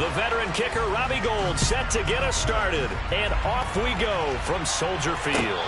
The veteran kicker, Robbie Gould, set to get us started. And off we go from Soldier Field.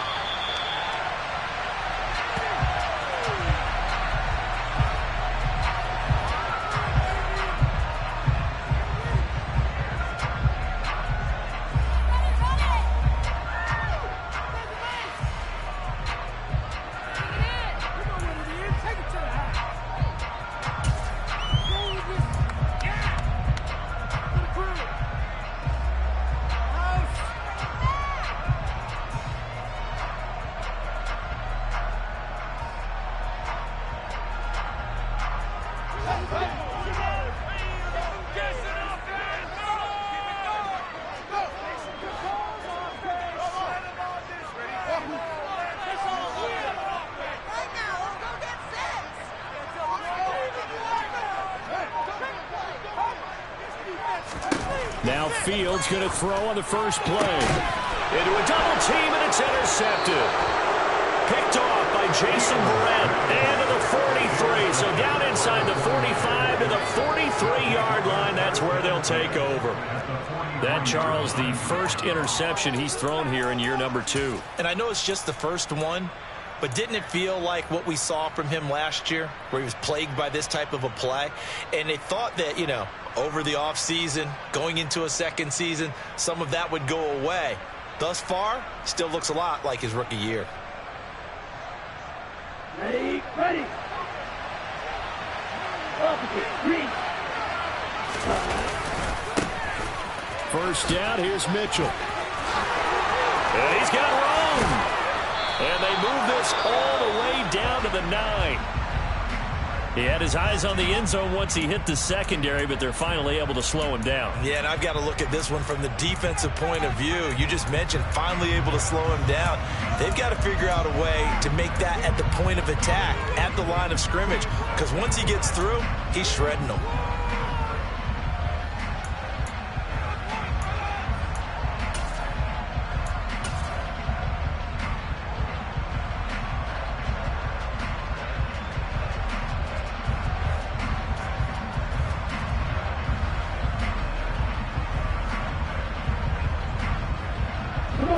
Now Fields going to throw on the first play. Into a double team, and it's intercepted. Picked off by Jason Verrett. And to the 43. So down inside the 45 to the 43-yard line. That's where they'll take over. That, Charles, the first interception he's thrown here in year number 2. And I know it's just the first one, but didn't it feel like what we saw from him last year, where he was plagued by this type of a play? And they thought that, you know, over the offseason, going into a second season, some of that would go away. Thus far, still looks a lot like his rookie year. Ready. First down, here's Mitchell. And he's got room. And they move this all the way down to the 9. He had his eyes on the end zone once he hit the secondary, but they're finally able to slow him down. Yeah, and I've got to look at this one from the defensive point of view. You just mentioned finally able to slow him down. They've got to figure out a way to make that at the point of attack, at the line of scrimmage, because once he gets through, he's shredding them.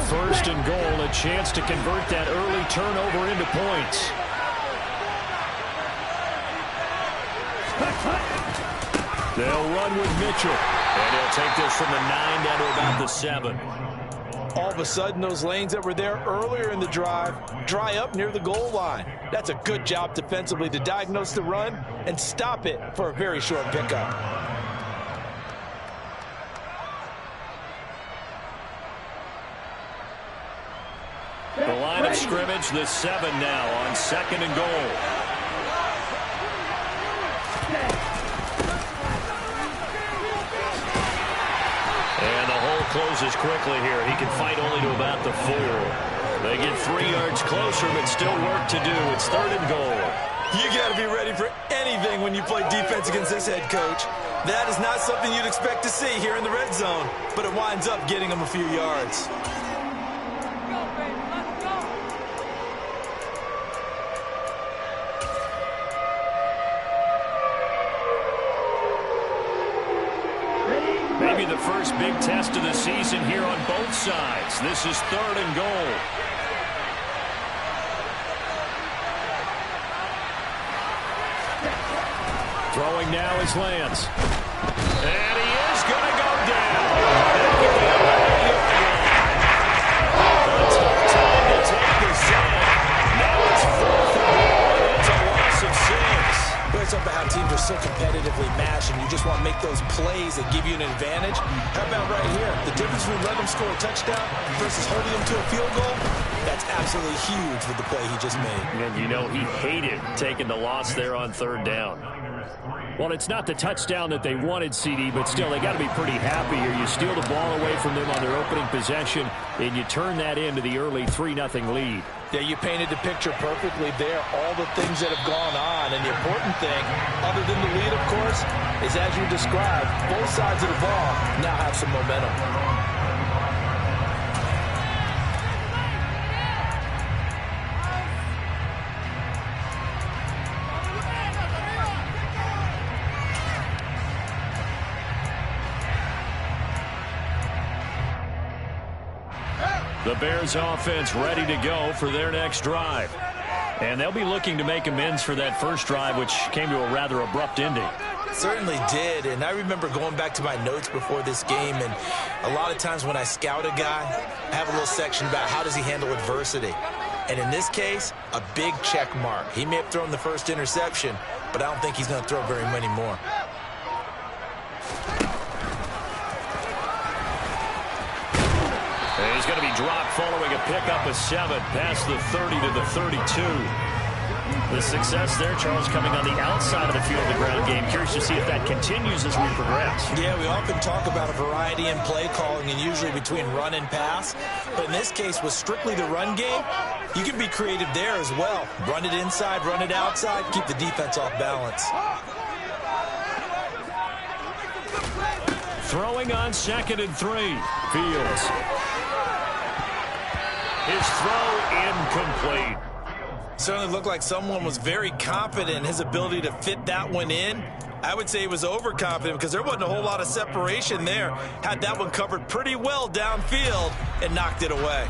First and goal, a chance to convert that early turnover into points. They'll run with Mitchell. And he'll take this from the 9 down to about the 7. All of a sudden, those lanes that were there earlier in the drive dry up near the goal line. That's a good job defensively to diagnose the run and stop it for a very short pickup. The line of scrimmage, the 7 now on 2nd and goal. And the hole closes quickly here. He can fight only to about the 4. They get 3 yards closer, but still work to do. It's 3rd and goal. You got to be ready for anything when you play defense against this head coach. That is not something you'd expect to see here in the red zone, but it winds up getting them a few yards. Maybe the first big test of the season here on both sides. This is 3rd and goal. Throwing now is Lance. And he is going to go down. A tough time to take the sack. Now it's 4th and goal. It's a loss of 6. It's up how teams are so competitively matched, and you just want to make those plays that give you an advantage. How about right here? The difference between letting them score a touchdown versus holding them to a field goal, that's absolutely huge with the play he just made. And you know he hated taking the loss there on 3rd down. Well, it's not the touchdown that they wanted, CD, but still, they got to be pretty happy here. You steal the ball away from them on their opening possession, and you turn that into the early 3-0 lead. Yeah, you painted the picture perfectly there, all the things that have gone on. And the important thing, other than the lead, of course, is as you described, both sides of the ball now have some momentum. The Bears offense ready to go for their next drive. And they'll be looking to make amends for that first drive, which came to a rather abrupt ending. Certainly did, and I remember going back to my notes before this game, and a lot of times when I scout a guy, I have a little section about how does he handle adversity. And in this case, a big check mark. He may have thrown the first interception, but I don't think he's going to throw very many more. And he's going to be dropped following a pickup of 7 past the 30 to the 32. The success there, Charles, coming on the outside of the field of the ground game. Curious to see if that continues as we progress. Yeah, we often talk about a variety in play calling and usually between run and pass. But in this case, with strictly the run game, you can be creative there as well. Run it inside, run it outside, keep the defense off balance. Throwing on 2nd and 3. Fields. His throw incomplete. Certainly looked like someone was very confident in his ability to fit that one in. I would say he was overconfident because there wasn't a whole lot of separation there. Had that one covered pretty well downfield and knocked it away.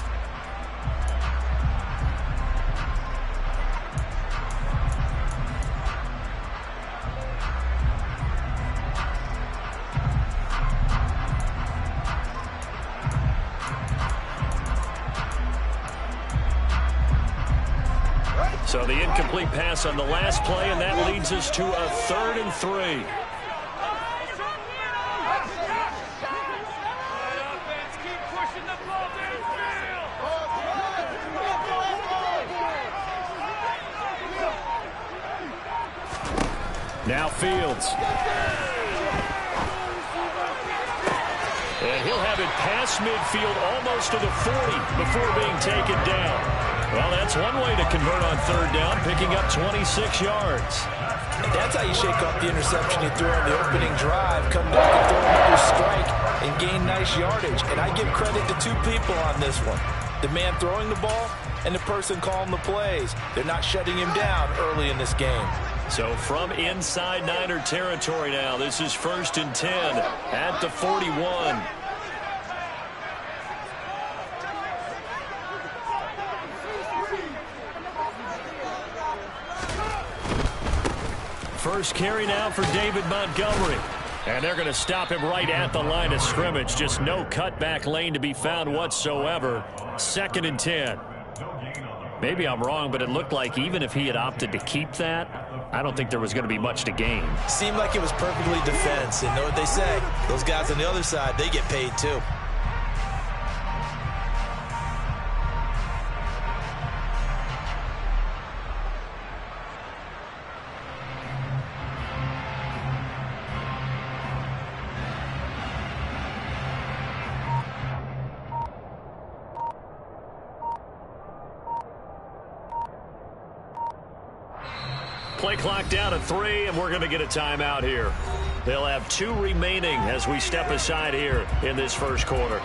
So the incomplete pass on the last play, and that leads us to a 3rd and 3. Now Fields. And he'll have it past midfield almost to the 40 before being taken down. Well, that's one way to convert on 3rd down, picking up 26 yards. And that's how you shake off the interception you threw on the opening drive, come back and throw another strike and gain nice yardage. And I give credit to 2 people on this one. The man throwing the ball and the person calling the plays. They're not shutting him down early in this game. So from inside Niner territory now, this is 1st and 10 at the 41. First carry now for David Montgomery. And they're going to stop him right at the line of scrimmage. Just no cutback lane to be found whatsoever. 2nd and 10. Maybe I'm wrong, but it looked like even if he had opted to keep that, I don't think there was going to be much to gain. Seemed like it was perfectly defense. And know what they say? Those guys on the other side, they get paid too. Play clock down to 3, and we're going to get a timeout here. They'll have 2 remaining as we step aside here in this first quarter.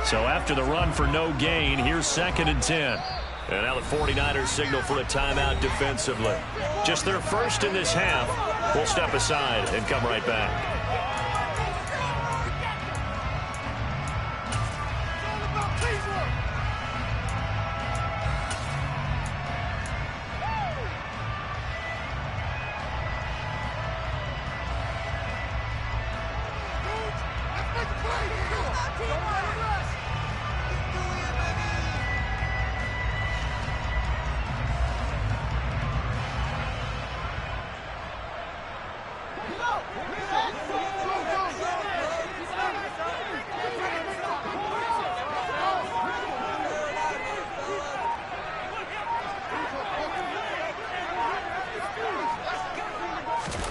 So after the run for no gain, here's 2nd and 10. And now the 49ers signal for a timeout defensively. Just their first in this half. We'll step aside and come right back.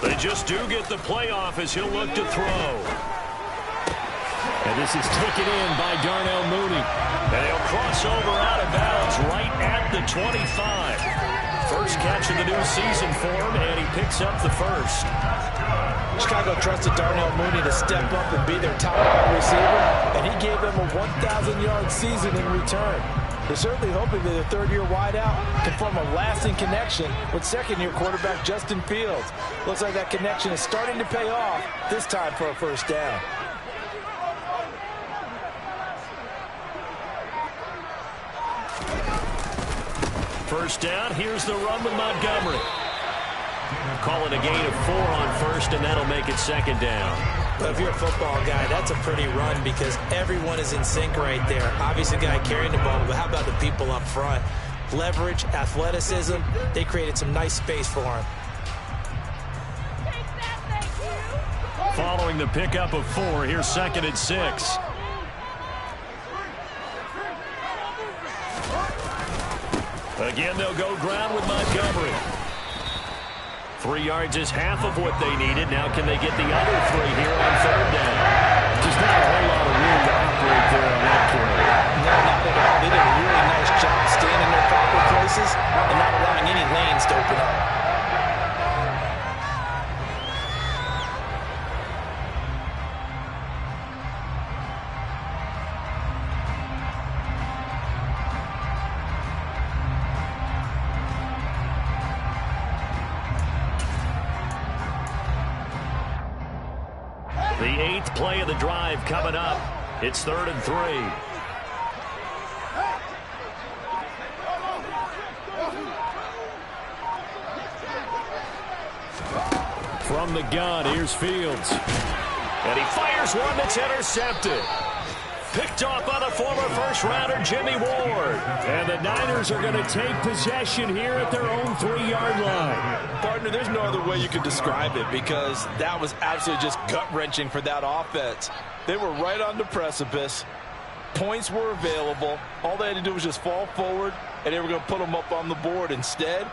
They just do get the playoff as he'll look to throw. And this is taken in by Darnell Mooney. And he'll cross over out of bounds right at the 25. first catch of the new season for him, and he picks up the first. Chicago trusted Darnell Mooney to step up and be their top wide receiver, and he gave them a 1,000-yard season in return. They're certainly hoping that their third-year wideout can form a lasting connection with second-year quarterback Justin Fields. Looks like that connection is starting to pay off, this time for a first down. First down, here's the run with Montgomery. Call it a gain of 4 on first, and that'll make it second down. But if you're a football guy, that's a pretty run because everyone is in sync right there. Obviously, the guy carrying the ball, but how about the people up front? Leverage, athleticism, they created some nice space for him. Following the pickup of 4, here's 2nd and 6. Again, they'll go ground with Montgomery. 3 yards is half of what they needed. Now can they get the other 3 here on third down? Just not a whole lot of room to operate there on that play. No, not at all. They did a really nice job staying in their proper places and not allowing any lanes to open up. The 8th play of the drive coming up. It's 3rd and 3. From the gun, here's Fields. And he fires one that's intercepted. Picked off by the former first-rounder Jimmy Ward. And the Niners are going to take possession here at their own 3-yard line. Partner, there's no other way you could describe it because that was absolutely just gut-wrenching for that offense. They were right on the precipice. Points were available. All they had to do was just fall forward, and they were going to put them up on the board. Instead,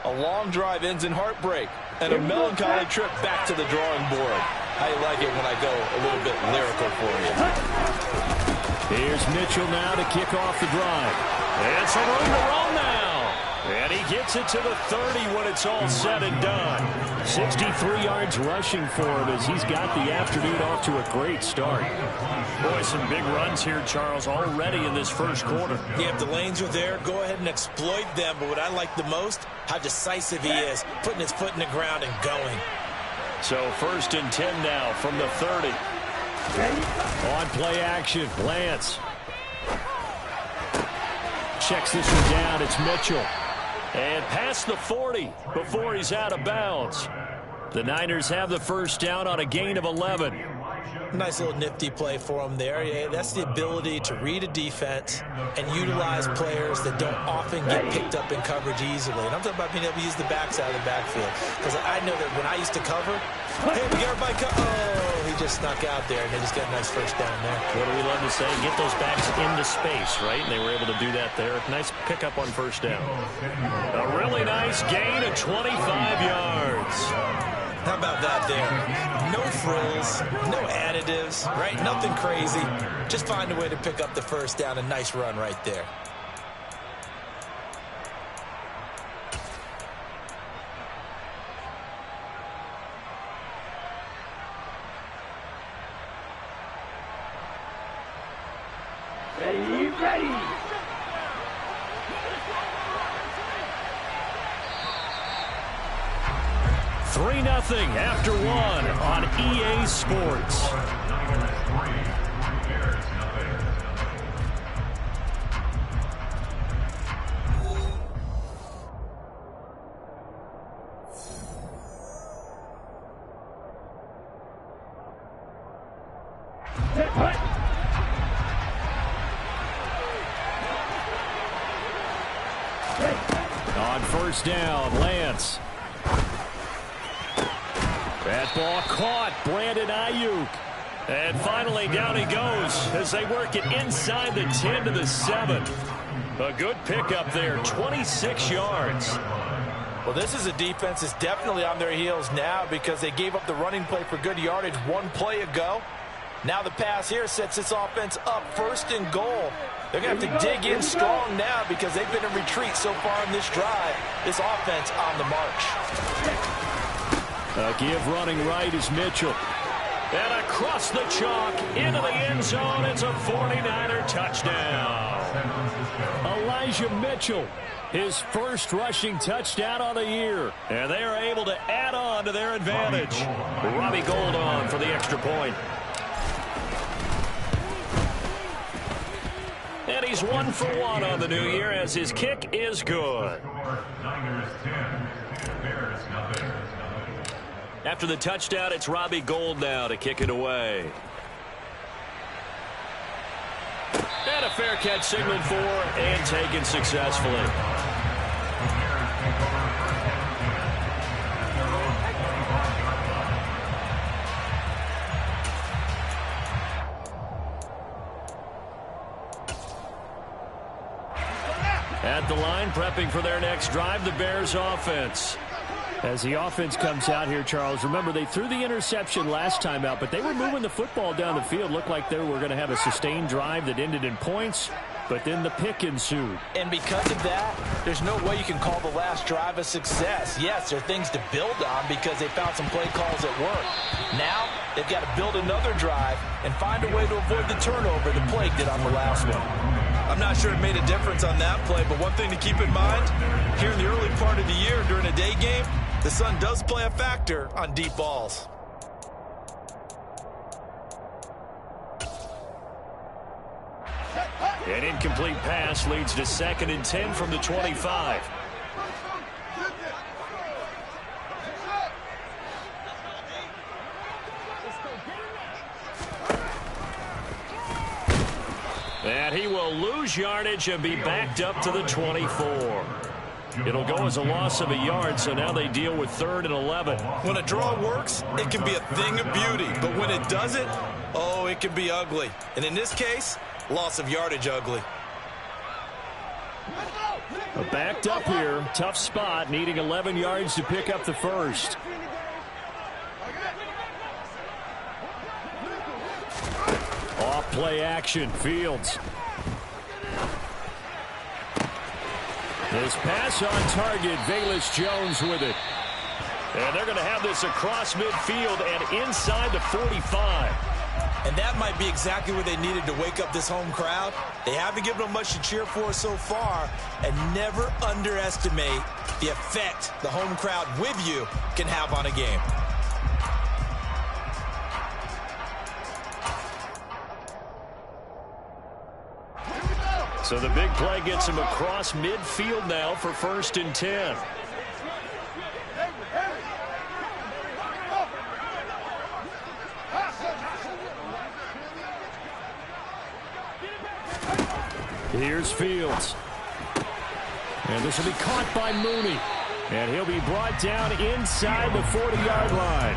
a long drive ends in heartbreak and a melancholy trip back to the drawing board. How you like it when I go a little bit lyrical for you? Here's Mitchell now to kick off the drive. And some room to roll now. And he gets it to the 30 when it's all said and done. 63 yards rushing for him as he's got the afternoon off to a great start. Boy, some big runs here, Charles, already in this first quarter. Yeah, if the lanes are there, go ahead and exploit them. But what I like the most, how decisive he is, putting his foot in the ground and going. So 1st and 10 now from the 30. On play action, Lance. Checks this one down, it's Mitchell. And past the 40 before he's out of bounds. The Niners have the first down on a gain of 11. Nice little nifty play for him there. Yeah, that's the ability to read a defense and utilize players that don't often get picked up in coverage easily. And I'm talking about being able to use the backside of the backfield. Because I know that when I used to cover, hey, we got everybody oh, he just snuck out there, and they just got a nice first down there. What do we love to say? Get those backs into space, right? And they were able to do that there. Nice pickup on first down. A really nice gain of 25 yards. How about that there? No frills, no additives, right? Nothing crazy. Just find a way to pick up the first down. A nice run right there. Ready. 3-0 after 1 on EA Sports. On first down, Lance. That ball caught, Brandon Ayuk. And finally down he goes as they work it inside the 10 to the 7. A good pickup there, 26 yards. Well, this is a defense that's definitely on their heels now because they gave up the running play for good yardage one play ago. Now the pass here sets this offense up 1st and goal. They're going to have to dig in strong now because they've been in retreat so far in this drive. This offense on the march. A give running right is Mitchell. And across the chalk into the end zone. It's a 49er touchdown. Elijah Mitchell, his first rushing touchdown on the year. And they are able to add on to their advantage. Robbie Gould on for the extra point. And he's 1 for 1 on the new year as his kick is good. After the touchdown, it's Robbie Gould now to kick it away. And a fair catch signaled for and taken successfully. At the line, prepping for their next drive, the Bears offense. As the offense comes out here, Charles, remember they threw the interception last time out, but they were moving the football down the field. Looked like they were going to have a sustained drive that ended in points, but then the pick ensued. And because of that, there's no way you can call the last drive a success. Yes, there are things to build on because they found some play calls at work. Now, they've got to build another drive and find a way to avoid the turnover the plague did on the last one. I'm not sure it made a difference on that play, but one thing to keep in mind, here in the early part of the year during a day game, the sun does play a factor on deep balls. An incomplete pass leads to 2nd and 10 from the 25. And he will lose yardage and be backed up to the 24. It'll go as a loss of a yard, so now they deal with 3rd and 11. When a draw works, it can be a thing of beauty. But when it doesn't, oh, it can be ugly. And in this case, loss of yardage ugly. Backed up here, tough spot, needing 11 yards to pick up the first. Off play action, Fields. His pass on target, Velus Jones with it. And they're going to have this across midfield and inside the 45. And that might be exactly what they needed to wake up this home crowd. They haven't given them much to cheer for so far, and never underestimate the effect the home crowd with you can have on a game. So the big play gets him across midfield now for 1st and 10. Here's Fields. And this will be caught by Mooney. And he'll be brought down inside the 40-yard line.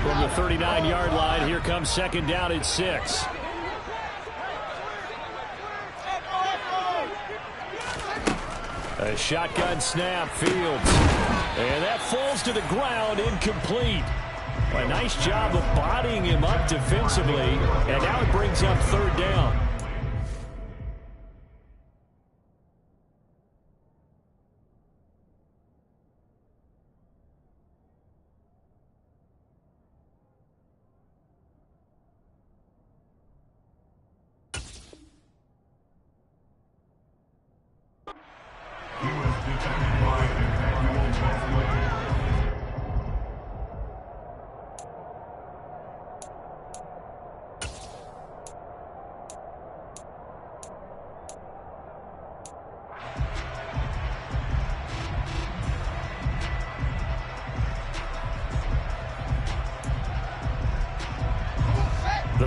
From the 39-yard line, here comes 2nd down and 6. A shotgun snap, Fields. And that falls to the ground, incomplete. A nice job of bodying him up defensively, and now it brings up 3rd down.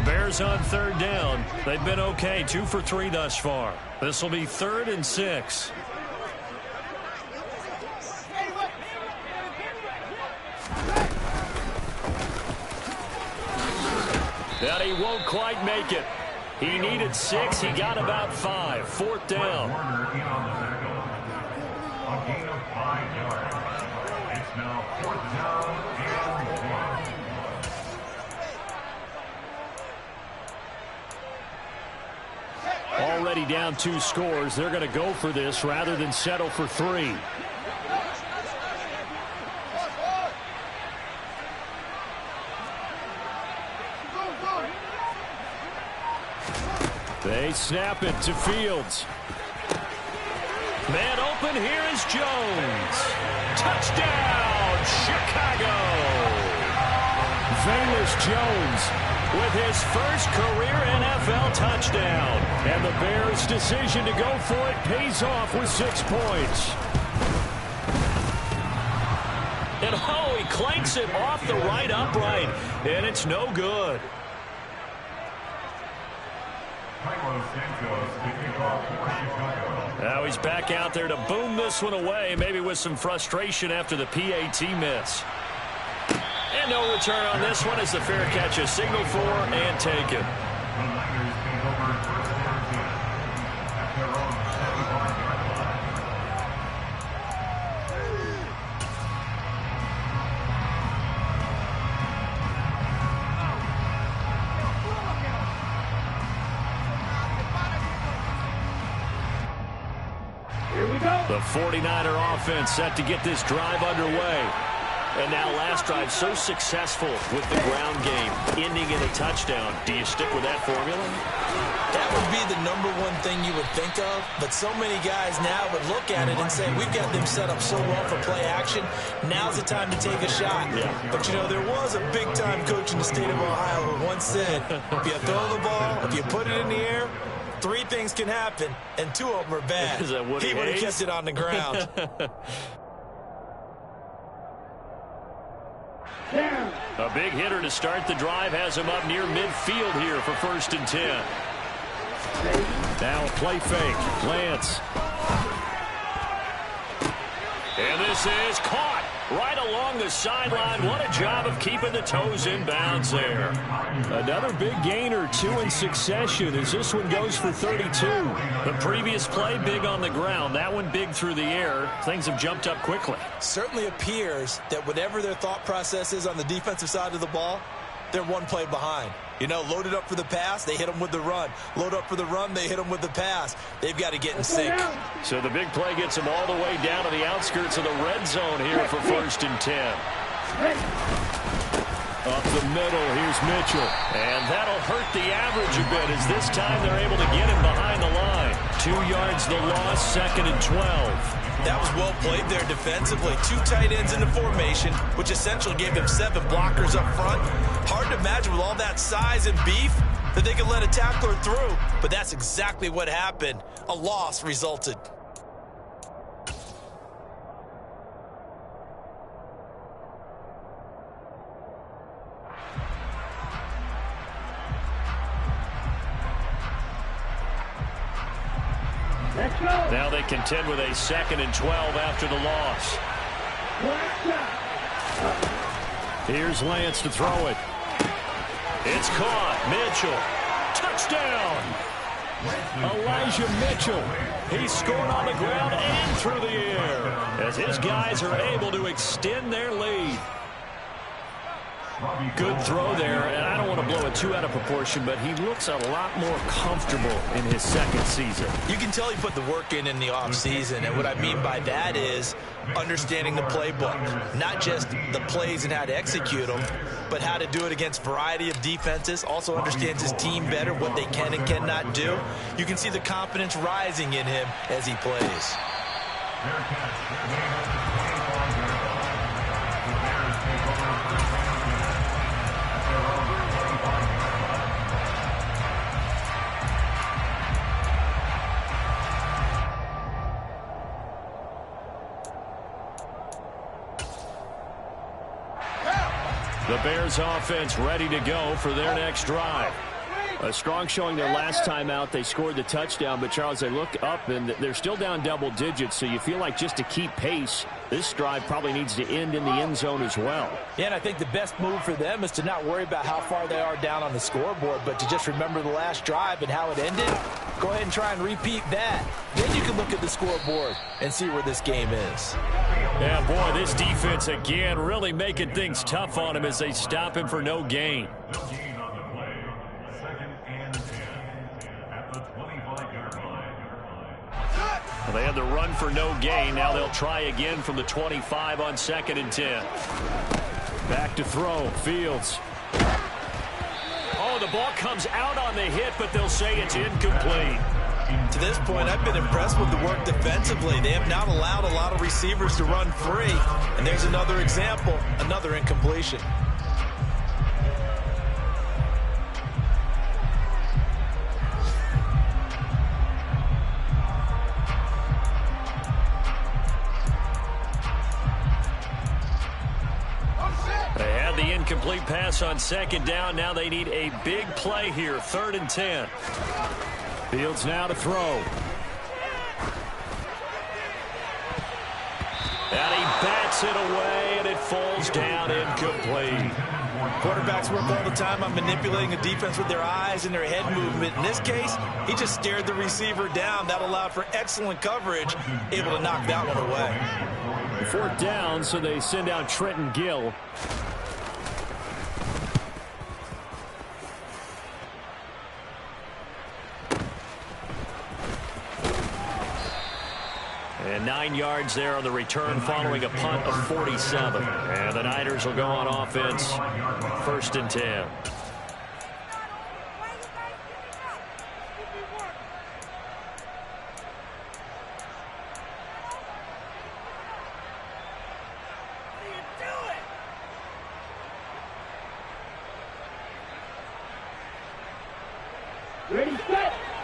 Bears on third down. They've been okay, 2 for 3 thus far. This will be 3rd and 6. And he won't quite make it. He needed 6. He got about 5. 4th down. It's now 4th down and 1. Already down 2 scores. They're going to go for this rather than settle for 3. They snap it to Fields. Man open, here is Jones. Touchdown, Chicago. Velus Jones with his first career NFL touchdown. And the Bears' decision to go for it pays off with 6 points. And oh, he clanks it off the right upright. And it's no good. Now he's back out there to boom this one away, maybe with some frustration after the PAT miss. And no return on this one as the fair catch is signaled for and taken. The 49er offense set to get this drive underway. And now last drive so successful with the ground game, ending in a touchdown. Do you stick with that formula? That would be the #1 thing you would think of, but so many guys now would look at it and say, we've got them set up so well for play action, now's the time to take a shot. Yeah. But, you know, there was a big-time coach in the state of Ohio who once said, if you throw the ball, if you put it in the air, 3 things can happen, and 2 of them are bad. He would have kept it on the ground. A big hitter to start the drive has him up near midfield here for 1st and 10. Now play fake. Lance. And this is caught right along the sideline. What a job of keeping the toes in bounds there. Another big gainer, 2 in succession as this one goes for 32. The previous play big on the ground. That one big through the air. Things have jumped up quickly. Certainly appears that whatever their thought process is on the defensive side of the ball, they're 1 play behind. You know, loaded up for the pass, they hit them with the run. Load up for the run, they hit them with the pass. They've got to get in sync. So the big play gets them all the way down to the outskirts of the red zone here for 1st and 10. Up the middle, here's Mitchell. And that'll hurt the average a bit as this time they're able to get him behind the line. 2 yards the loss, 2nd and 12. That was well played there defensively. 2 tight ends in the formation, which essentially gave them 7 blockers up front. Hard to imagine with all that size and beef that they could let a tackler through. But that's exactly what happened. A loss resulted. Now they contend with a 2nd and 12 after the loss. Here's Lance to throw it. It's caught. Mitchell. Touchdown. Elijah Mitchell. He scored on the ground and through the air as his guys are able to extend their lead. Good throw there, and I don't want to blow it too out of proportion, but he looks a lot more comfortable in his 2nd season. You can tell he put the work in the offseason, and what I mean by that is understanding the playbook. Not just the plays and how to execute them, but how to do it against a variety of defenses. Also understands his team better, what they can and cannot do. You can see the confidence rising in him as he plays. The Bears offense ready to go for their next drive. A strong showing their last time out. They scored the touchdown, but Charles, they look up and they're still down double digits, so you feel like just to keep pace, this drive probably needs to end in the end zone as well. Yeah, and I think the best move for them is to not worry about how far they are down on the scoreboard, but to just remember the last drive and how it ended. Go ahead and try and repeat that. Then you can look at the scoreboard and see where this game is. Yeah, boy, this defense again really making things tough on him as they stop him for no gain. Well, they had the run for no gain. Now they'll try again from the 25 on 2nd and 10. Back to throw. Fields. Oh, the ball comes out on the hit, but they'll say it's incomplete. To this point, I've been impressed with the work defensively. They have not allowed a lot of receivers to run free. And there's another example, another incompletion. They had the incomplete pass on 2nd down. Now they need a big play here, 3rd and 10. Fields now to throw. And he bats it away, and it falls down incomplete. Quarterbacks work all the time on manipulating a defense with their eyes and their head movement. In this case, he just stared the receiver down. That allowed for excellent coverage, able to knock that one away. 4th down, so they send out Trenton Gill. And 9 yards there on the return following a punt of 47. And the Niners will go on offense, 1st and 10.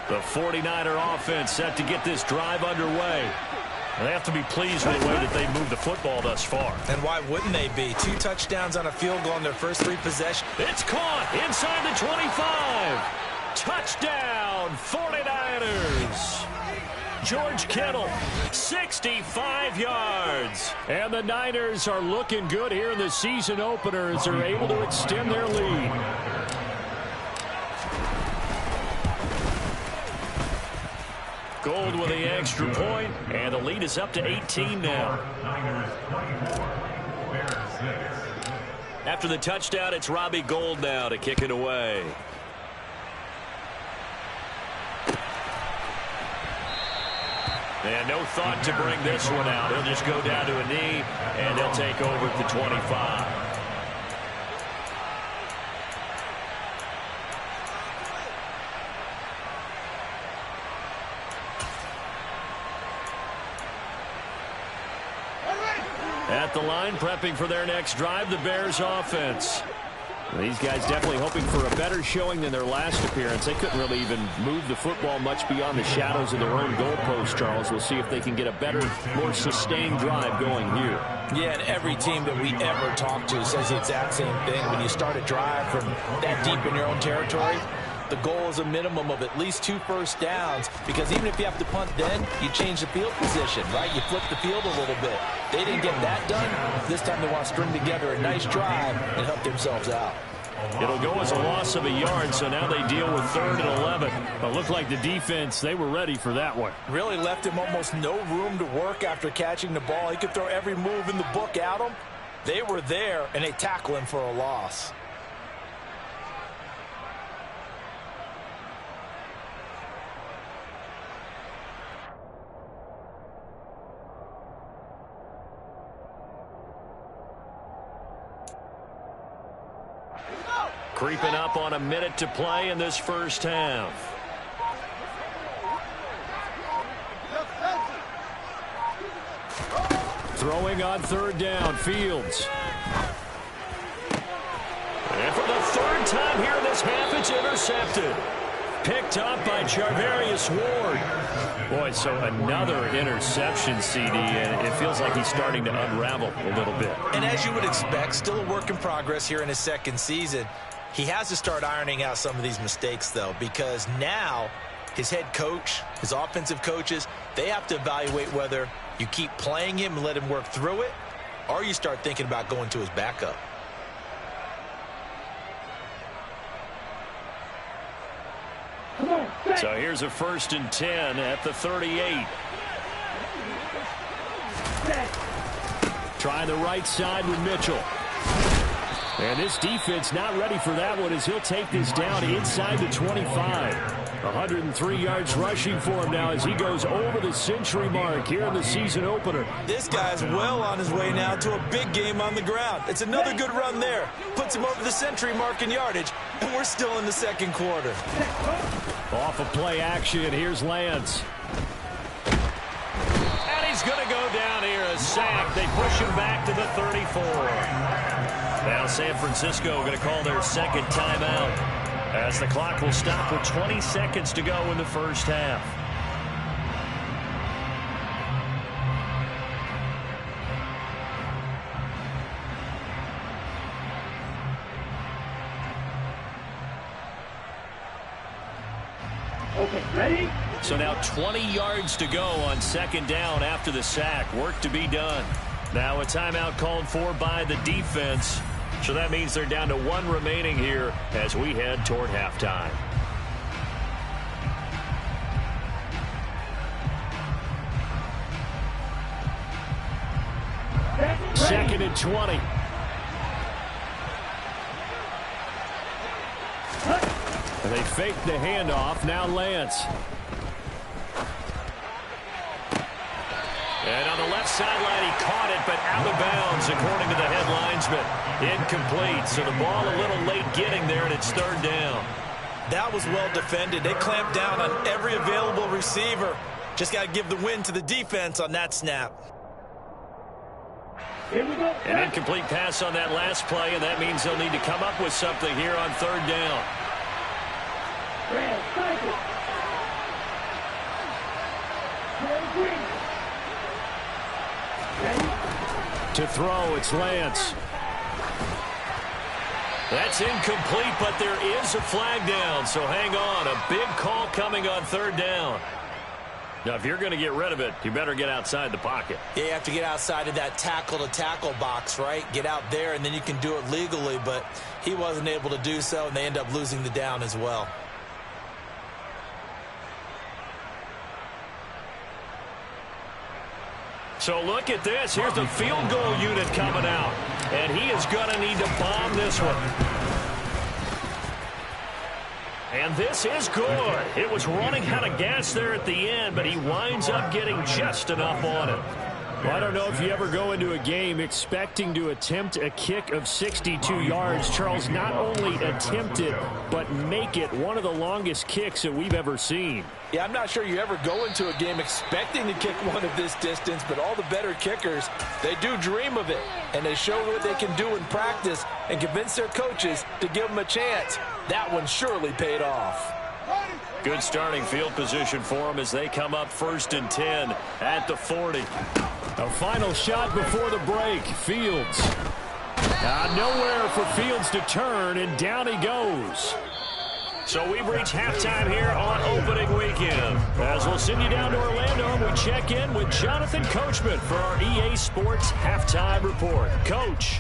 The 49er offense set to get this drive underway. And they have to be pleased with the way that they moved the football thus far. And why wouldn't they be? 2 touchdowns on a field goal in their first 3 possessions. It's caught inside the 25. Touchdown, 49ers. George Kittle, 65 yards. And the Niners are looking good here in the season opener as they're able to extend their lead. Gold with the extra point, and the lead is up to 18 now. After the touchdown, it's Robbie Gould now to kick it away. And no thought to bring this one out. He'll just go down to a knee, and they'll take over at the 25. At the line, prepping for their next drive, the Bears offense. These guys definitely hoping for a better showing than their last appearance. They couldn't really even move the football much beyond the shadows of their own goalpost, Charles. We'll see if they can get a better, more sustained drive going here. Yeah, and every team that we ever talk to says the exact same thing. When you start a drive from that deep in your own territory, the goal is a minimum of at least 2 first downs, because even if you have to punt then, you change the field position, right? You flip the field a little bit. They didn't get that done. This time they want to string together a nice drive and help themselves out. It'll go as a loss of a yard, so now they deal with 3rd and 11. But looked like the defense, they were ready for that one. Really left him almost no room to work after catching the ball. He could throw every move in the book at him. They were there, and they tackle him for a loss. Creeping up on a minute to play in this first half. Throwing on 3rd down, Fields. And for the 3rd time here in this half, it's intercepted. Picked up by Charvarius Ward. Boy, so another interception, CD, and it feels like he's starting to unravel a little bit. And as you would expect, still a work in progress here in his 2nd season. He has to start ironing out some of these mistakes, though, because now his head coach, his offensive coaches, they have to evaluate whether you keep playing him and let him work through it, or you start thinking about going to his backup. So here's a 1st and 10 at the 38. Trying the right side with Mitchell. And this defense not ready for that one as he'll take this down inside the 25. 103 yards rushing for him now as he goes over the century mark here in the season opener. This guy's well on his way now to a big game on the ground. It's another good run there. Puts him over the century mark in yardage, and we're still in the second quarter. Off of play action, here's Lance. And he's going to go down here, a sack. They push him back to the 34. Now San Francisco going to call their second timeout as the clock will stop with 20 seconds to go in the first half. Okay, ready? So now 20 yards to go on 2nd down after the sack. Work to be done. Now a timeout called for by the defense. So that means they're down to 1 remaining here as we head toward halftime. Second and 20. And they fake the handoff. Now Lance. And on the left sideline, he caught it, but out of bounds, according to the head linesman. Incomplete, so the ball a little late getting there, and it's 3rd down. That was well defended. They clamped down on every available receiver. Just got to give the win to the defense on that snap. Here we go. An incomplete pass on that last play, and that means they'll need to come up with something here on 3rd down. Red, cycle. Green. To throw, it's Lance. That's incomplete, but there is a flag down, so hang on. A big call coming on 3rd down. Now, if you're going to get rid of it, you better get outside the pocket. Yeah, you have to get outside of that tackle-to-tackle box, right? Get out there, and then you can do it legally, but he wasn't able to do so, and they end up losing the down as well. So look at this. Here's the field goal unit coming out. And he is going to need to bomb this one. And this is good. It was running out of gas there at the end, but he winds up getting just enough on it. Well, I don't know if you ever go into a game expecting to attempt a kick of 62 yards. Charles, not only attempt it, but make it one of the longest kicks that we've ever seen. Yeah, I'm not sure you ever go into a game expecting to kick one of this distance, but all the better kickers, they do dream of it, and they show what they can do in practice and convince their coaches to give them a chance. That one surely paid off. Good starting field position for them as they come up 1st and 10 at the 40. A final shot before the break. Fields. Nowhere for Fields to turn, and down he goes. So we've reached halftime here on opening weekend. As we'll send you down to Orlando, and we check in with Jonathan Coachman for our EA Sports Halftime Report. Coach.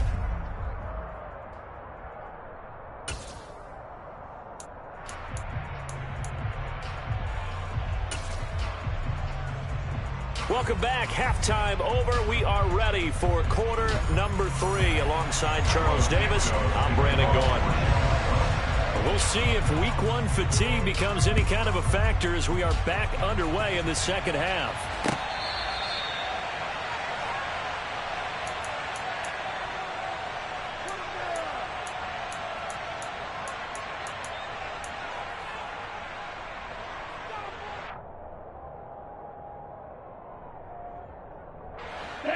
Welcome back. Halftime over. We are ready for quarter number 3. Alongside Charles Davis, I'm Brandon Gaughan. We'll see if week 1 fatigue becomes any kind of a factor as we are back underway in the second half.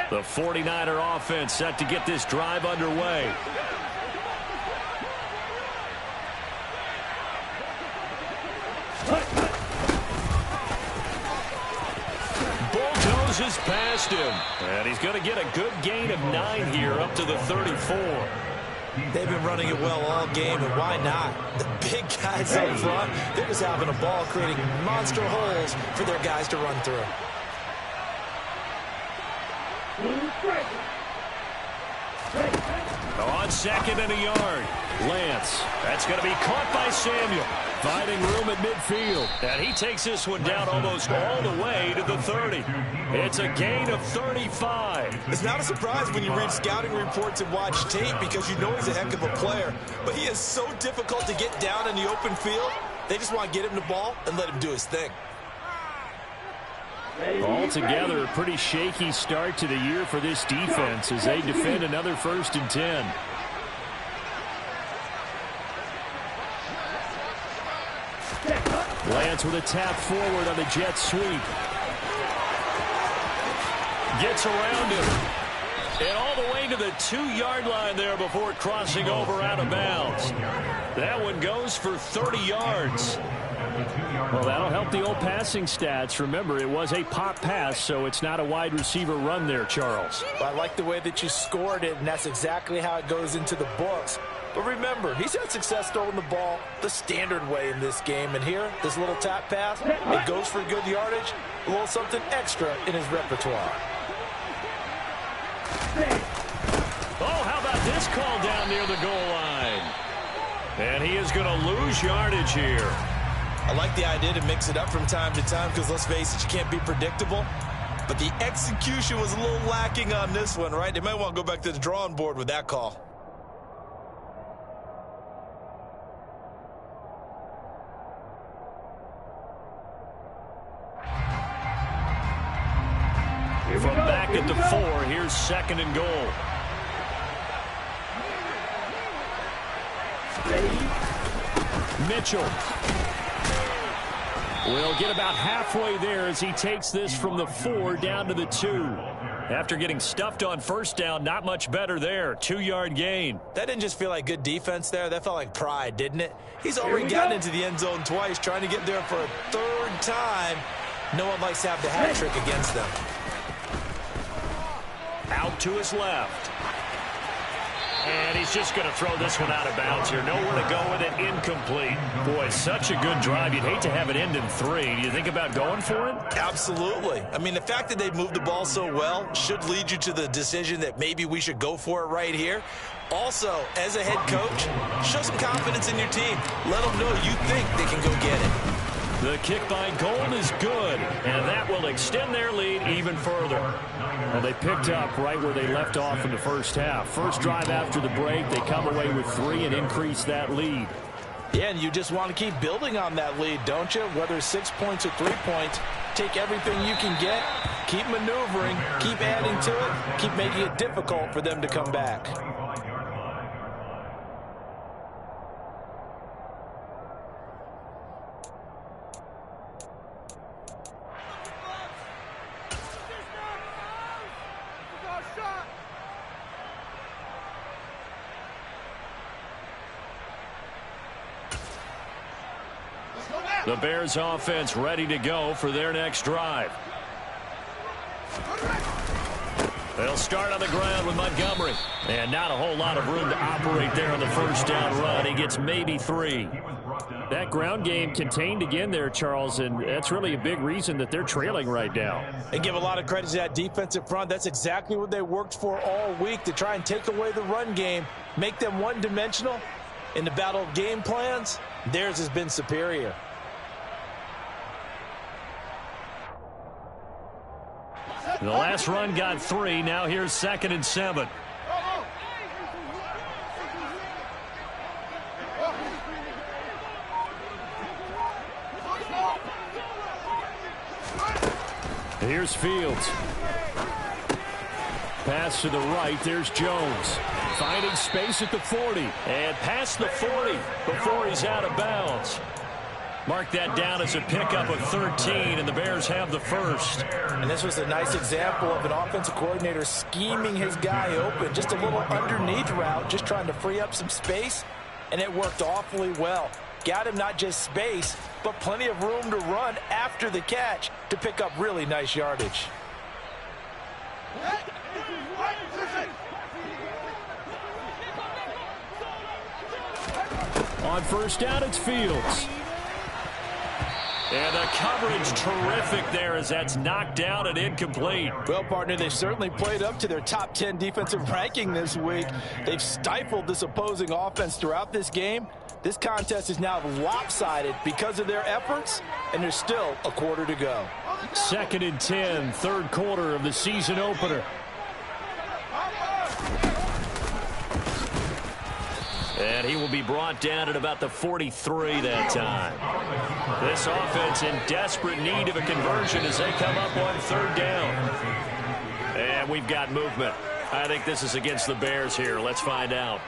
The 49er offense set to get this drive underway. Bulldozes past him. And he's going to get a good gain of 9 here up to the 34. They've been running it well all game, and why not? The big guys up front, they're just having a ball, creating monster holes for their guys to run through. On second and a yard, Lance. That's going to be caught by Samuel. Finding room at midfield. And he takes this one down almost all the way to the 30. It's a gain of 35. It's not a surprise when you read scouting reports and watch tape because you know he's a heck of a player. But he is so difficult to get down in the open field. They just want to get him the ball and let him do his thing. Altogether, a pretty shaky start to the year for this defense as they defend another 1st and 10. Lance with a tap forward on the jet sweep. Gets around him. And all the way to the 2-yard line there before crossing over out of bounds. That one goes for 30 yards. Well, that'll help the old passing stats. Remember, it was a pop pass, so it's not a wide receiver run there, Charles. I like the way that you scored it, and that's exactly how it goes into the books. But remember, he's had success throwing the ball the standard way in this game. And here, this little tap pass, it goes for good yardage, a little something extra in his repertoire. Oh, how about this call down near the goal line? And he is going to lose yardage here. I like the idea to mix it up from time to time because, let's face it, you can't be predictable. But the execution was a little lacking on this one, right? They might want to go back to the drawing board with that call. From back at the 4, here's 2nd and goal. Mitchell will get about halfway there as he takes this from the 4 down to the 2. After getting stuffed on 1st down, not much better there. 2-yard gain. That didn't just feel like good defense there. That felt like pride, didn't it? He's already gotten into the end zone twice, trying to get there for a 3rd time. No one likes to have the hat trick against them. Out to his left. And he's just going to throw this one out of bounds here. Nowhere to go with it. Incomplete. Boy, such a good drive. You'd hate to have it end in 3. Do you think about going for it? Absolutely. I mean, the fact that they've moved the ball so well should lead you to the decision that maybe we should go for it right here. Also, as a head coach, show some confidence in your team. Let them know you think they can go get it. The kick by Gold is good, and that will extend their lead even further. Well, they picked up right where they left off in the 1st half. First drive after the break, they come away with 3 and increase that lead. Yeah, and you just want to keep building on that lead, don't you? Whether it's 6 points or 3 points, take everything you can get, keep maneuvering, keep adding to it, keep making it difficult for them to come back. The Bears offense ready to go for their next drive. They'll start on the ground with Montgomery. And not a whole lot of room to operate there on the 1st down run. He gets maybe 3. That ground game contained again there, Charles, and that's really a big reason that they're trailing right now. And give a lot of credit to that defensive front. That's exactly what they worked for all week, to try and take away the run game, make them one-dimensional. In the battle of game plans, theirs has been superior. The last run got 3. Now here's 2nd and 7. Here's Fields. Pass to the right. There's Jones. Finding space at the 40. And past the 40 before he's out of bounds. Mark that down as a pickup of 13, and the Bears have the 1st. And this was a nice example of an offensive coordinator scheming his guy open. Just a little underneath route, just trying to free up some space, and it worked awfully well. Got him not just space, but plenty of room to run after the catch to pick up really nice yardage. On first down, it's Fields. And the coverage terrific there as that's knocked down and incomplete. Well, partner, they've certainly played up to their top 10 defensive ranking this week. They've stifled this opposing offense throughout this game. This contest is now lopsided because of their efforts, and there's still a quarter to go. 2nd and 10, third quarter of the season opener. And he will be brought down at about the 43 that time. This offense in desperate need of a conversion as they come up on 3rd down. And we've got movement. I think this is against the Bears here. Let's find out.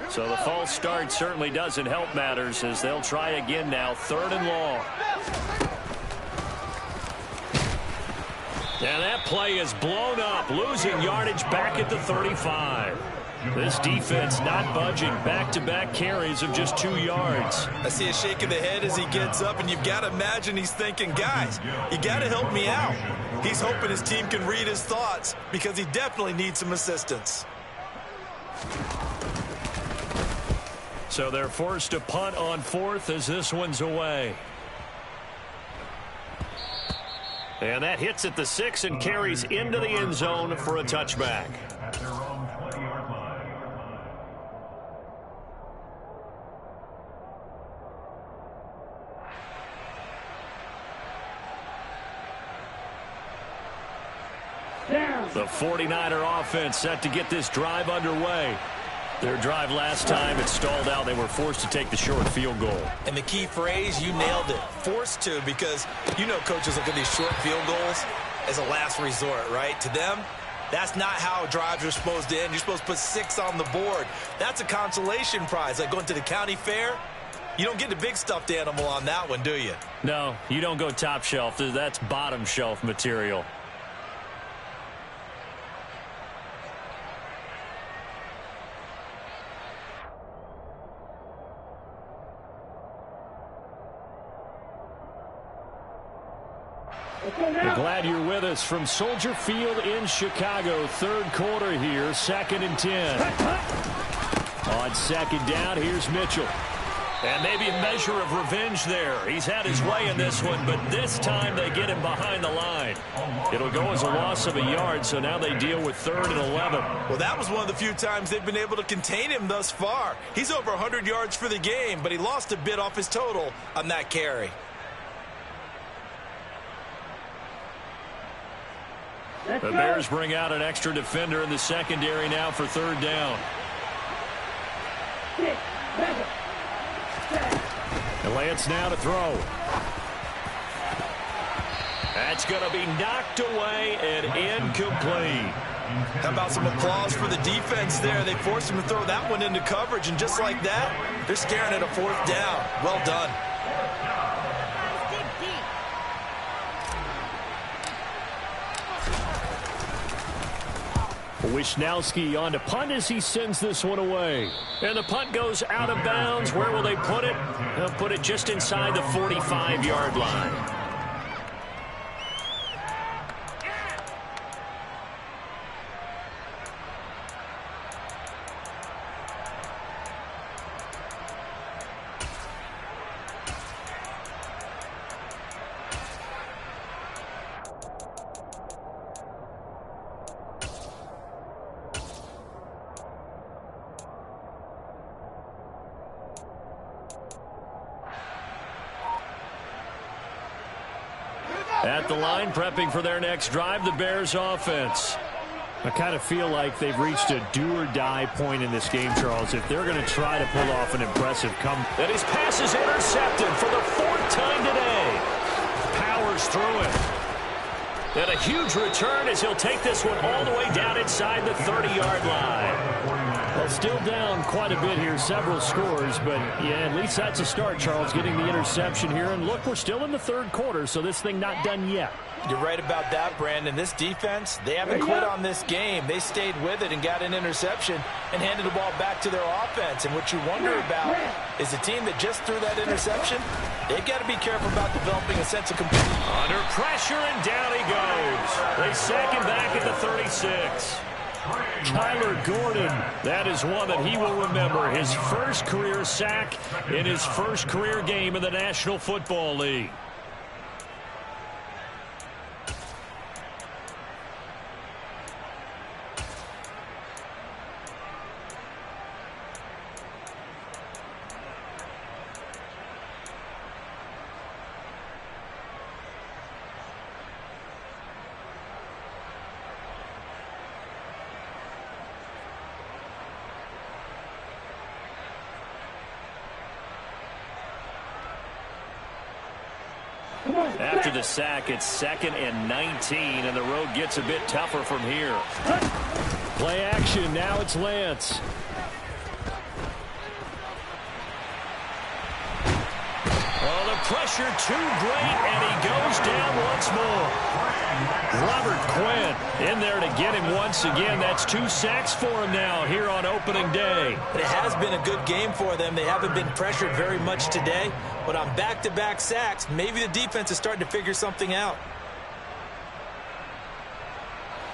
So the false start certainly doesn't help matters as they'll try again now. 3rd and long. And that play is blown up, losing yardage back at the 35. This defense not budging. Back-to-back carries of just 2 yards. I see a shake of the head as he gets up, and you've got to imagine he's thinking, guys, you got to help me out. He's hoping his team can read his thoughts because he definitely needs some assistance. So they're forced to punt on 4th as this one's away. And that hits at the 6 and carries into the end zone for a touchback. The 49er offense set to get this drive underway. Their drive last time, it stalled out. They were forced to take the short field goal. And the key phrase, you nailed it. Forced to, because you know coaches look at these short field goals as a last resort, right? To them, that's not how drives are supposed to end. You're supposed to put 6 on the board. That's a consolation prize. Like going to the county fair, you don't get the big stuffed animal on that one, do you? No, you don't go top shelf. That's bottom shelf material. We're glad you're with us from Soldier Field in Chicago. 3rd quarter here, 2nd and 10. On 2nd down, here's Mitchell. And maybe a measure of revenge there. He's had his way in this one, but this time they get him behind the line. It'll go as a loss of a yard, so now they deal with 3rd and 11. Well, that was one of the few times they've been able to contain him thus far. He's over 100 yards for the game, but he lost a bit off his total on that carry. The Bears bring out an extra defender in the secondary now for 3rd down. And Lance now to throw. That's going to be knocked away and incomplete. How about some applause for the defense there? They forced him to throw that one into coverage, and just like that, they're staring at a 4th down. Well done. Wisnowski on to punt as he sends this one away. And the punt goes out of bounds. Where will they put it? They'll put it just inside the 45-yard line. At the line, prepping for their next drive, the Bears offense. I kind of feel like they've reached a do-or-die point in this game, Charles, if they're going to try to pull off an impressive comeback. And his pass is intercepted for the 4th time today. Powers through it. And a huge return as he'll take this one all the way down inside the 30-yard line. Well, still down quite a bit here, several scores, but yeah, at least that's a start, Charles, getting the interception here. And look, we're still in the 3rd quarter, so this thing not done yet. You're right about that, Brandon. This defense, they haven't quit on this game. They stayed with it and got an interception and handed the ball back to their offense. And what you wonder about is the team that just threw that interception, They've got to be careful about developing a sense of control. Under pressure, and down he goes. They sack him back at the 36. Kyler Gordon, that is one that he will remember. His first career sack in his first career game in the National Football League. After the sack, it's 2nd and 19, and the road gets a bit tougher from here. Play action. Now it's Lance. Oh, the pressure too great, and he goes down once more. Robert Quinn in there to get him once again. That's 2 sacks for him now here on opening day. It has been a good game for them. They haven't been pressured very much today, but on back-to-back sacks, maybe the defense is starting to figure something out.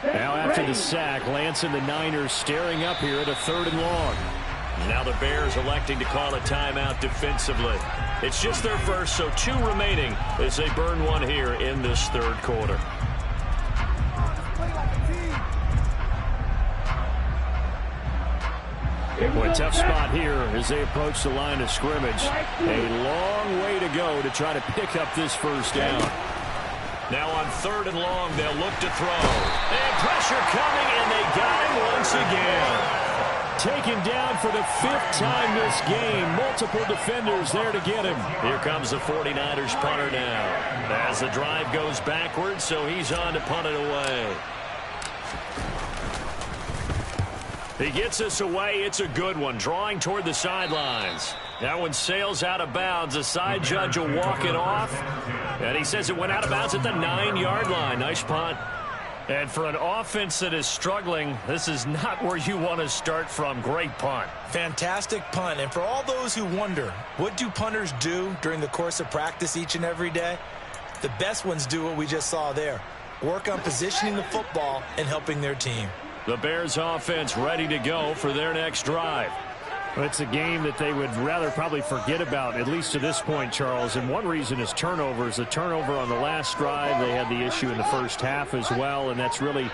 Now after the sack, Lance and the Niners staring up here at a 3rd and long. Now the Bears electing to call a timeout defensively. It's just their first, so 2 remaining as they burn one here in this 3rd quarter. Boy, tough spot here as they approach the line of scrimmage. A long way to go to try to pick up this first down. Now on 3rd and long, they'll look to throw. And pressure coming, and they got him once again. Taken down for the 5th time this game. Multiple defenders there to get him. Here comes the 49ers punter now. As the drive goes backwards, so he's on to punt it away. He gets us away. It's a good one. Drawing toward the sidelines. That one sails out of bounds. The side judge will walk it off. And he says it went out of bounds at the 9-yard line. Nice punt. And for an offense that is struggling, this is not where you want to start from. Great punt. Fantastic punt. And for all those who wonder, what do punters do during the course of practice each and every day? The best ones do what we just saw there. Work on positioning the football and helping their team. The Bears offense ready to go for their next drive. Well, it's a game that they would rather probably forget about, at least to this point, Charles. And one reason is turnovers. The turnover on the last drive, they had the issue in the first half as well. And that's really,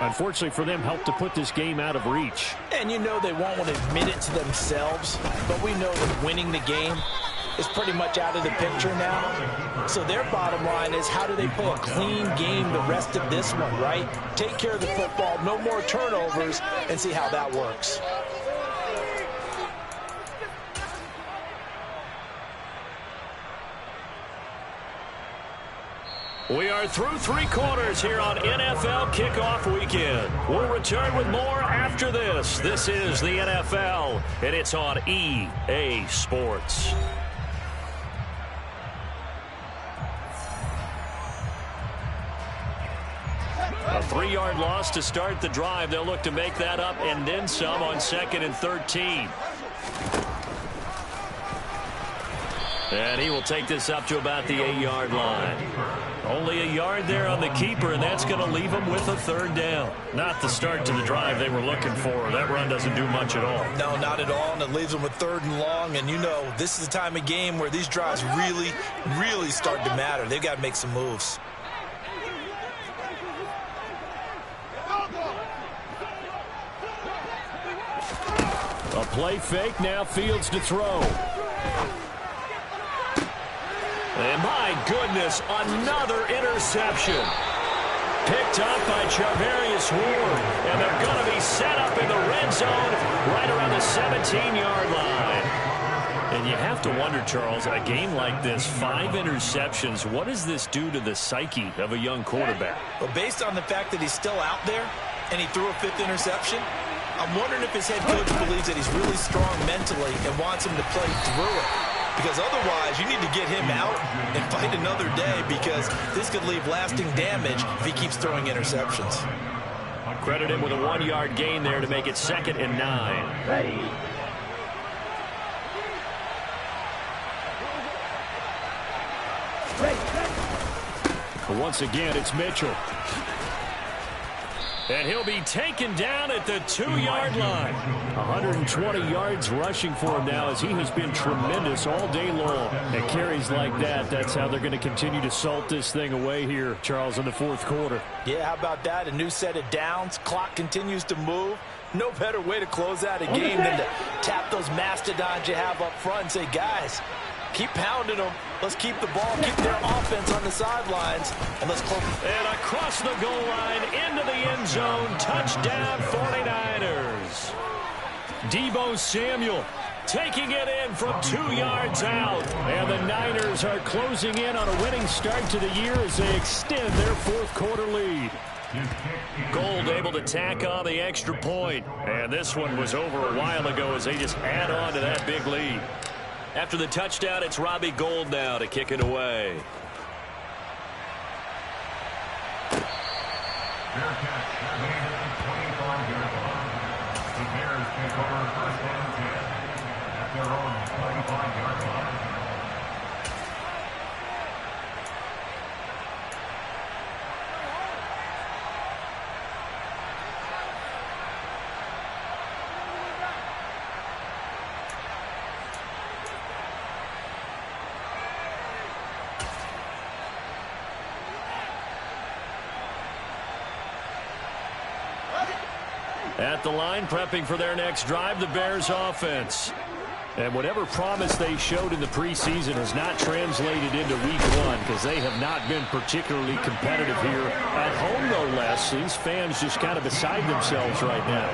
unfortunately for them, helped to put this game out of reach. And you know they won't want to admit it to themselves, but we know that winning the game is pretty much out of the picture now. So their bottom line is, how do they play a clean game the rest of this one, right? Take care of the football, no more turnovers, and see how that works. We are through 3 quarters here on NFL Kickoff Weekend. We'll return with more after this. This is the NFL, and it's on EA Sports. A 3-yard loss to start the drive. They'll look to make that up and then some on 2nd and 13. And he will take this up to about the 8-yard line. Only a yard there on the keeper, and that's going to leave him with a 3rd down. Not the start to the drive they were looking for. That run doesn't do much at all. No, not at all, and it leaves them with 3rd and long. And you know, this is the time of game where these drives really, really start to matter. They've got to make some moves. A play fake, now Fields to throw. And my goodness, another interception. Picked up by Charvarius Ward. And they're going to be set up in the red zone right around the 17-yard line. And you have to wonder, Charles, a game like this, 5 interceptions, what does this do to the psyche of a young quarterback? Well, based on the fact that he's still out there and he threw a 5th interception, I'm wondering if his head coach believes that he's really strong mentally and wants him to play through it. Because otherwise, you need to get him out and fight another day, because this could leave lasting damage if he keeps throwing interceptions. Credit him with a 1-yard gain there to make it 2nd and 9. But once again, it's Mitchell. And he'll be taken down at the 2-yard line. 120 yards rushing for him now as he has been tremendous all day long. And carries like that, that's how they're going to continue to salt this thing away here, Charles, in the fourth quarter. Yeah, how about that? A new set of downs. Clock continues to move. No better way to close out a game than to tap those mastodons you have up front and say, guys, keep pounding them. Let's keep the ball, keep their offense on the sidelines, and let's close. And across the goal line, into the end zone, touchdown 49ers. Deebo Samuel taking it in from 2 yards out. And the Niners are closing in on a winning start to the year as they extend their fourth quarter lead. Gold able to tack on the extra point. And this one was over a while ago as they just add on to that big lead. After the touchdown, it's Robbie Gould now to kick it away. The Bears take over first and 10 at their own 25-yard line. At the line, prepping for their next drive, the Bears offense. And whatever promise they showed in the preseason has not translated into week one because they have not been particularly competitive here. At home, no less. These fans just kind of beside themselves right now.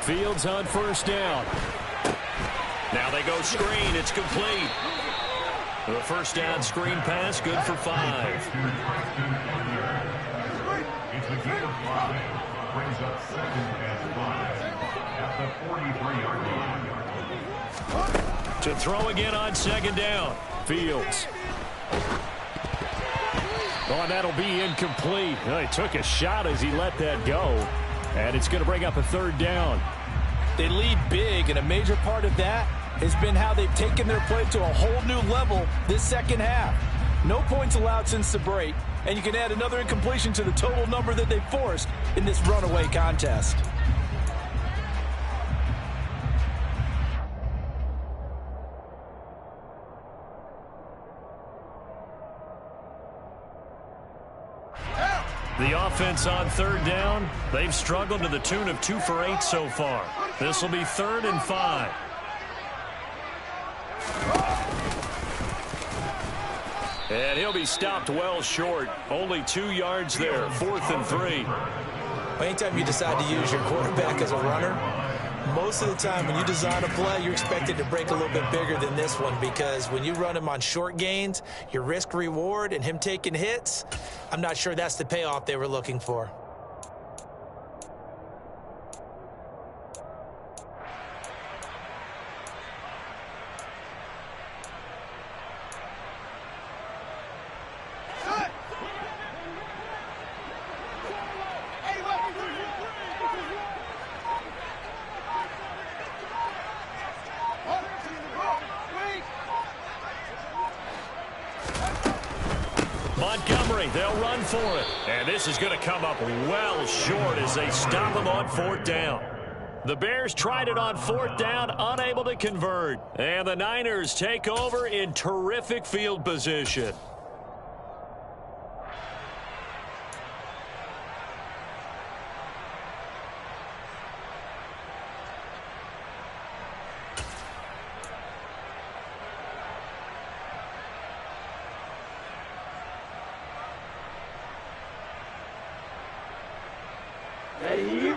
Fields on first down. Now they go screen. It's complete. The first down screen pass, good for 5. It's a gain of 5. Brings up second and 5 at the 43-yard line. To throw again on second down. Fields. Oh, and that'll be incomplete. Well, he took a shot as he let that go. And it's going to bring up a third down. They lead big, and a major part of that has been how they've taken their play to a whole new level this second half. No points allowed since the break, and you can add another incompletion to the total number that they forced in this runaway contest. The offense on third down, they've struggled to the tune of 2 for 8 so far. This will be 3rd and 5. And he'll be stopped well short. Only 2 yards there. 4th and 3. Anytime you decide to use your quarterback as a runner, most of the time when you design a play, you're expected to break a little bit bigger than this one because when you run him on short gains, your risk reward and him taking hits, I'm not sure that's the payoff they were looking for. Montgomery, they'll run for it. And this is going to come up well short as they stop him on 4th down. The Bears tried it on 4th down, unable to convert. And the Niners take over in terrific field position.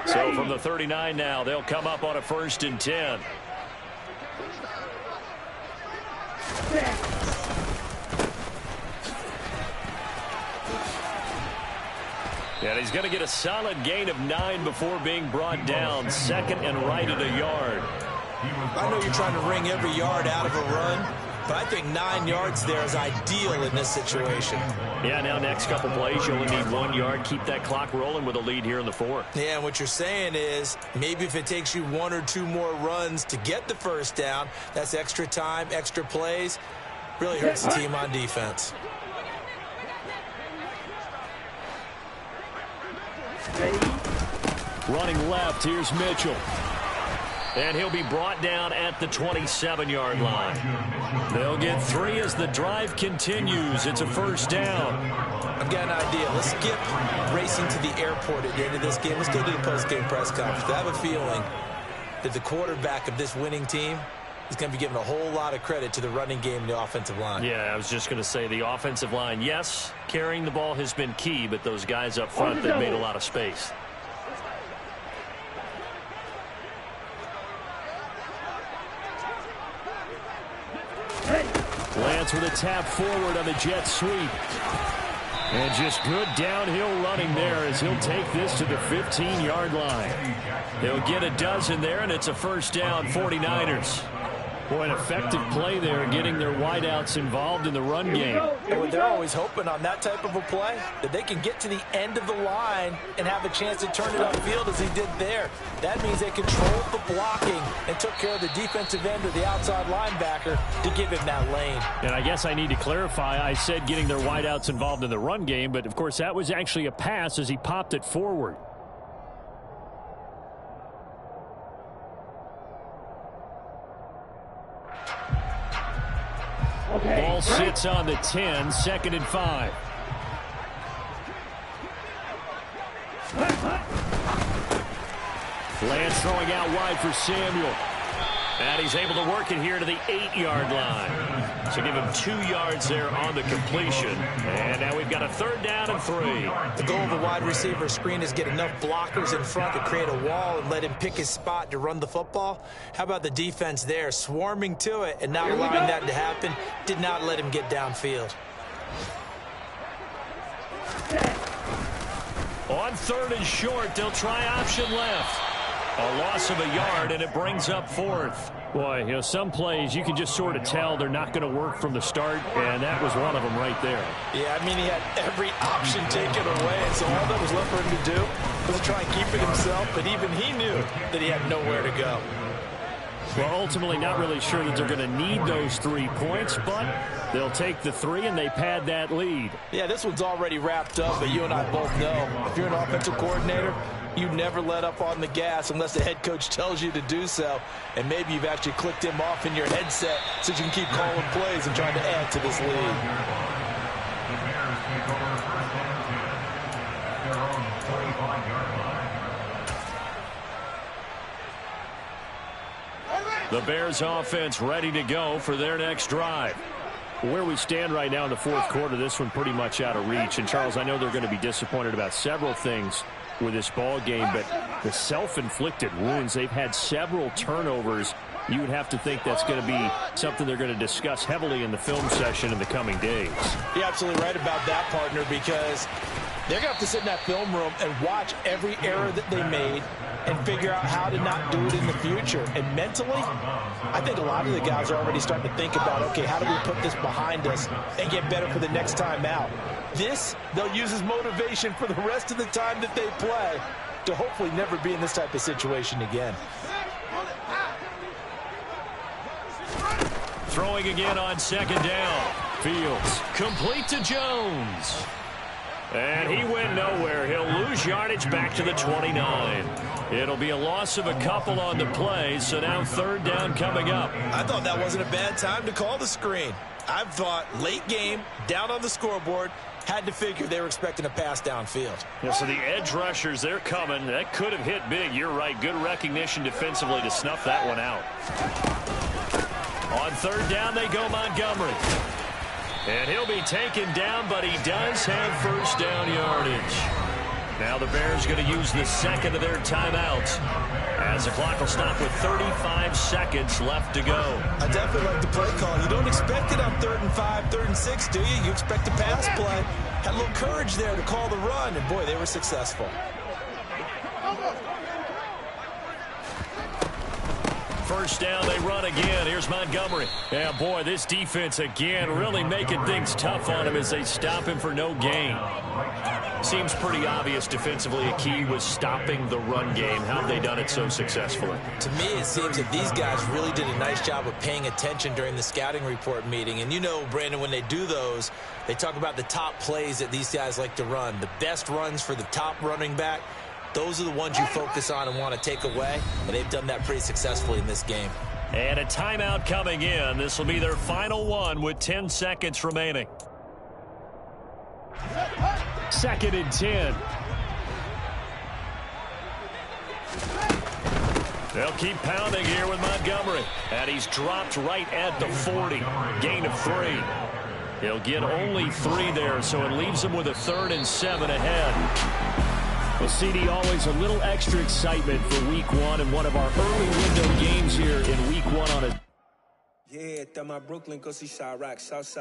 So from the 39 now, they'll come up on a 1st and 10. And he's going to get a solid gain of 9 before being brought down. 2nd and right at a yard. I know you're trying to wring every yard out of a run, But I think 9 yards there is ideal in this situation. Yeah, now next couple plays, you only need 1 yard. Keep that clock rolling with a lead here in the fourth. Yeah, and what you're saying is maybe if it takes you 1 or 2 more runs to get the first down, that's extra time, extra plays. Really hurts the team on defense. Running left, here's Mitchell. And he'll be brought down at the 27-yard line. They'll get 3 as the drive continues. It's a first down. I've got an idea. Let's skip racing to the airport at the end of this game. Let's go to the post-game press conference. I have a feeling that the quarterback of this winning team is going to be given a whole lot of credit to the running game and the offensive line. Yeah, I was just going to say the offensive line, yes, carrying the ball has been key, but those guys up front, they've made a lot of space. Lance with a tap forward on the jet sweep. And just good downhill running there as he'll take this to the 15-yard line. They'll get a dozen there, and it's a first down, 49ers. Boy, an effective play there, getting their wideouts involved in the run game. And they're always hoping on that type of a play that they can get to the end of the line and have a chance to turn it upfield as he did there. That means they controlled the blocking and took care of the defensive end or the outside linebacker to give him that lane. And I guess I need to clarify, I said getting their wideouts involved in the run game, but of course that was actually a pass as he popped it forward. Ball sits on the 10, 2nd and 5. Lance throwing out wide for Samuel. And he's able to work it here to the 8-yard line. So give him 2 yards there on the completion. And now we've got a third down and 3. The goal of a wide receiver screen is get enough blockers in front to create a wall and let him pick his spot to run the football. How about the defense there, swarming to it and not allowing that to happen? Did not let him get downfield. On 3rd and short, they'll try option left. A loss of a yard, and it brings up 4th. Boy, you know, some plays you can just sort of tell they're not going to work from the start, and that was one of them right there. Yeah, I mean, he had every option taken away, and so all that was left for him to do was try and keep it himself, but even he knew that he had nowhere to go. Well, ultimately not really sure that they're going to need those 3 points, but they'll take the 3 and they pad that lead. Yeah, this one's already wrapped up, but you and I both know if you're an offensive coordinator, you never let up on the gas unless the head coach tells you to do so. And maybe you've actually clicked him off in your headset so you can keep calling plays and trying to add to this lead. The Bears take over first and 10 at their own 45-yard line. The Bears offense ready to go for their next drive. Where we stand right now in the fourth quarter, this one pretty much out of reach. And, Charles, I know they're going to be disappointed about several things with this ball game, but the self-inflicted wounds, they've had several turnovers. You would have to think that's going to be something they're going to discuss heavily in the film session in the coming days. You're absolutely right about that, partner, because they're going to have to sit in that film room and watch every error that they made and figure out how to not do it in the future. And mentally, I think a lot of the guys are already starting to think about, okay, how do we put this behind us and get better for the next time out? This, they'll use as motivation for the rest of the time that they play to hopefully never be in this type of situation again. Throwing again on 2nd down. Fields complete to Jones. And he went nowhere. He'll lose yardage back to the 29. It'll be a loss of a couple on the play, so now 3rd down coming up. I thought that wasn't a bad time to call the screen. I thought late game, down on the scoreboard, had to figure they were expecting a pass downfield. Yeah, so the edge rushers, they're coming. That could have hit big. You're right. Good recognition defensively to snuff that one out. On 3rd down, they go Montgomery. And he'll be taken down, but he does have first down yardage. Now the Bears going to use the 2nd of their timeouts as the clock will stop with 35 seconds left to go. I definitely like the play call. You don't expect it on 3rd and 5, 3rd and 6, do you? You expect a pass play. Had a little courage there to call the run, and boy, they were successful. first down. They run again. Here's Montgomery. Yeah, boy, this defense again really making things tough on him as they stop him for no gain. Seems pretty obvious defensively a key was stopping the run game. How have they done it so successfully? To me, it seems that these guys really did a nice job of paying attention during the scouting report meeting. And you know, Brandon, when they do those, they talk about the top plays that these guys like to run. The best runs for the top running back, those are the ones you focus on and want to take away. And they've done that pretty successfully in this game. And a timeout coming in. This will be their final one with 10 seconds remaining. 2nd and 10. They'll keep pounding here with Montgomery. And he's dropped right at the 40. Gain of 3. He'll get only 3 there, so it leaves him with a 3rd and 7 ahead. Well, CD, always a little extra excitement for week 1 and one of our early window games here in week 1 on a... Yeah, that my Brooklyn, go see Chirac, Southside.